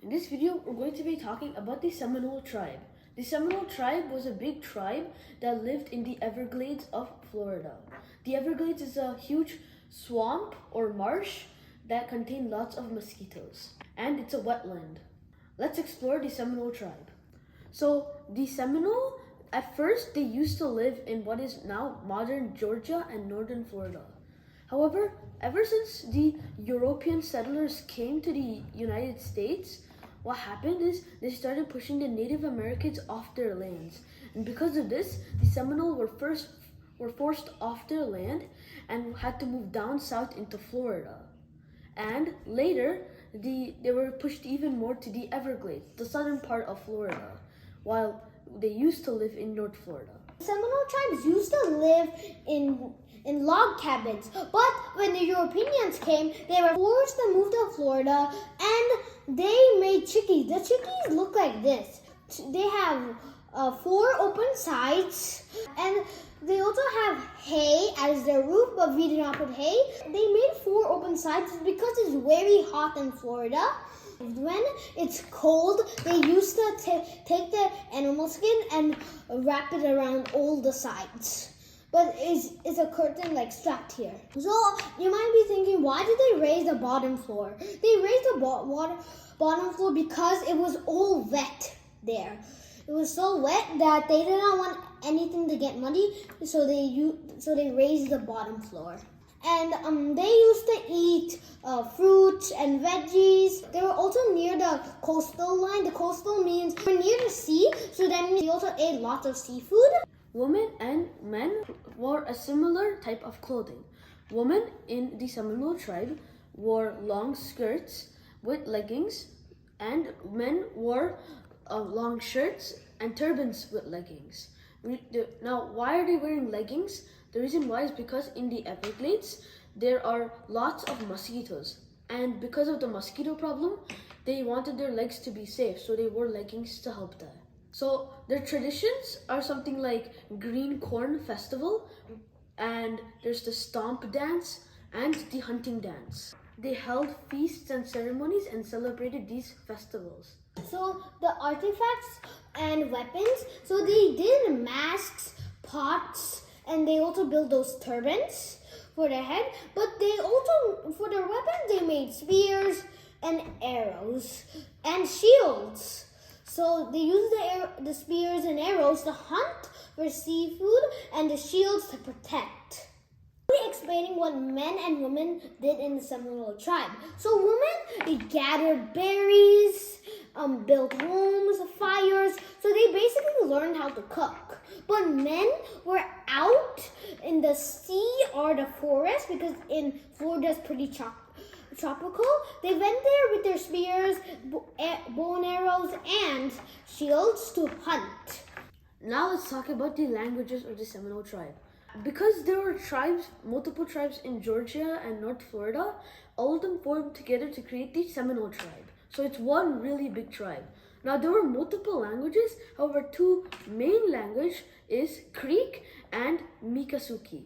In this video, we're going to be talking about the Seminole tribe. The Seminole tribe was a big tribe that lived in the Everglades of Florida. The Everglades is a huge swamp or marsh that contains lots of mosquitoes, and it's a wetland. Let's explore the Seminole tribe. So, the Seminole, at first, they used to live in what is now modern Georgia and northern Florida. However, ever since the European settlers came to the United States, what happened is they started pushing the Native Americans off their lands. And because of this, the Seminole were forced off their land and had to move down south into Florida. And later, they were pushed even more to the Everglades, the southern part of Florida, while they used to live in North Florida. Seminole tribes used to live in log cabins, but when the Europeans came, they were forced to move to Florida, and they made chickees. The chickees look like this. They have 4 open sides, and they also have hay as their roof, but we did not put hay. They made 4 open sides because it's very hot in Florida. When it's cold, they used to take the animal skin and wrap it around all the sides. But it's a curtain like strapped here. So you might be thinking, why did they raise the bottom floor? They raised the bottom floor because it was all wet there. It was so wet that they did not want anything to get muddy, so they raised the bottom floor. And they used to eat fruits and veggies. They were also near the coastal line. The coastal means we're near the sea, so that means they also ate lots of seafood. Women and men wore a similar type of clothing. Women in the Seminole tribe wore long skirts with leggings, and men wore long shirts and turbans with leggings. Now, why are they wearing leggings? The reason why is because in the Everglades, there are lots of mosquitoes. And because of the mosquito problem, they wanted their legs to be safe, so they wore leggings to help that. So their traditions are something like Green Corn Festival, and there's the Stomp Dance and the Hunting Dance. They held feasts and ceremonies and celebrated these festivals. So the artifacts and weapons, so they did masks, pots, and they also built those turbans for their head. But they also, for their weapons, they made spears and arrows and shields. So they used the spears and arrows to hunt for seafood and the shields to protect. Explaining what men and women did in the Seminole tribe. So women, they gathered berries, built homes, fires. So they basically learned how to cook. But men were out in the sea or the forest, because in Florida it's pretty tropical. They went there with their spears, bow and arrows, and shields to hunt. Now let's talk about the languages of the Seminole tribe. Because there were multiple tribes in Georgia and North Florida, all of them formed together to create the Seminole tribe. So it's one really big tribe. Now there were multiple languages, however 2 main language is Creek and Miccosukee.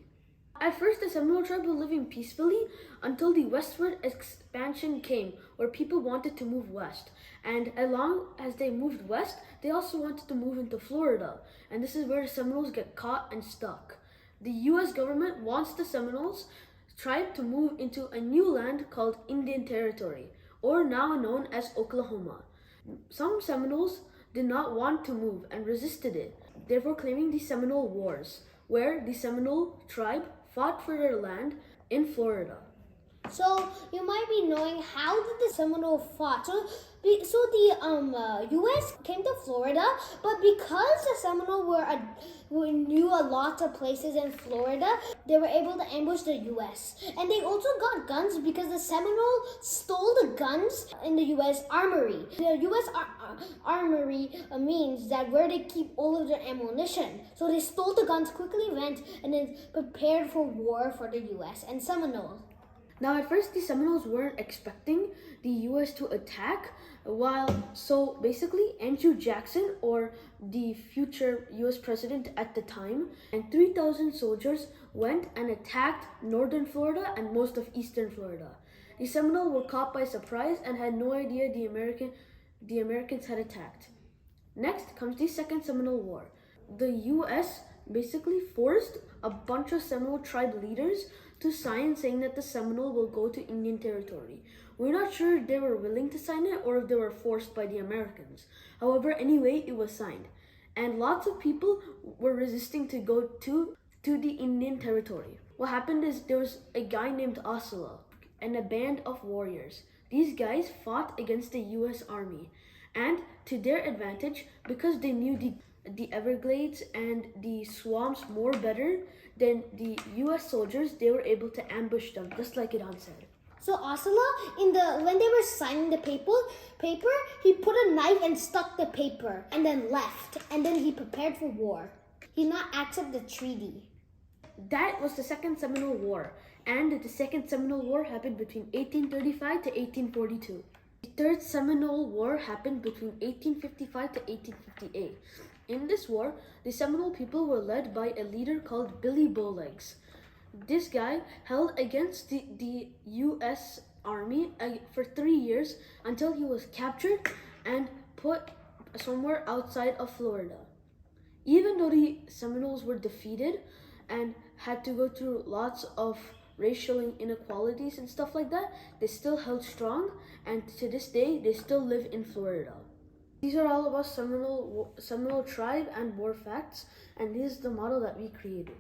At first, the Seminole tribe was living peacefully until the westward expansion came, where people wanted to move west. And as long as they moved west, they also wanted to move into Florida. And this is where the Seminoles get caught and stuck. The U.S. government wants the Seminoles tribe to move into a new land called Indian Territory, or now known as Oklahoma. Some Seminoles did not want to move and resisted it, therefore claiming the Seminole Wars, where the Seminole tribe fought for their land in Florida. So you might be knowing, how did the Seminole fought? So the U.S. came to Florida, but because the Seminole knew a lot of places in Florida, they were able to ambush the U.S. And they also got guns because the Seminole stole the guns in the U.S. Armory. The U.S. Armory means that where they keep all of their ammunition. So they stole the guns, quickly went, and then prepared for war for the U.S. and Seminole. Now, at first, the Seminoles weren't expecting the U.S. to attack, so basically, Andrew Jackson, or the future U.S. president at the time, and 3,000 soldiers went and attacked northern Florida and most of eastern Florida. The Seminoles were caught by surprise and had no idea the American the Americans had attacked. Next comes the Second Seminole War. The US basically forced a bunch of Seminole tribe leaders to sign saying that the Seminole will go to Indian territory. We're not sure if they were willing to sign it or if they were forced by the Americans. However, anyway, it was signed. And lots of people were resisting to go to the Indian territory. What happened is there was a guy named Osceola and a band of warriors. These guys fought against the US Army. And to their advantage, because they knew the Everglades and the swamps more better than the US soldiers, they were able to ambush them, just like Iran said. So Asala, when they were signing the paper, he put a knife and stuck the paper and then left. And then he prepared for war. He did not accept the treaty. That was the Second Seminole War. And the Second Seminole War happened between 1835 to 1842. The Third Seminole War happened between 1855 to 1858. In this war, the Seminole people were led by a leader called Billy Bowlegs. This guy held against the US Army for 3 years until he was captured and put somewhere outside of Florida. Even though the Seminoles were defeated and had to go through lots of racial inequalities and stuff like that, they still held strong, and to this day, they still live in Florida. These are all about Seminole tribe and war facts, and this is the model that we created.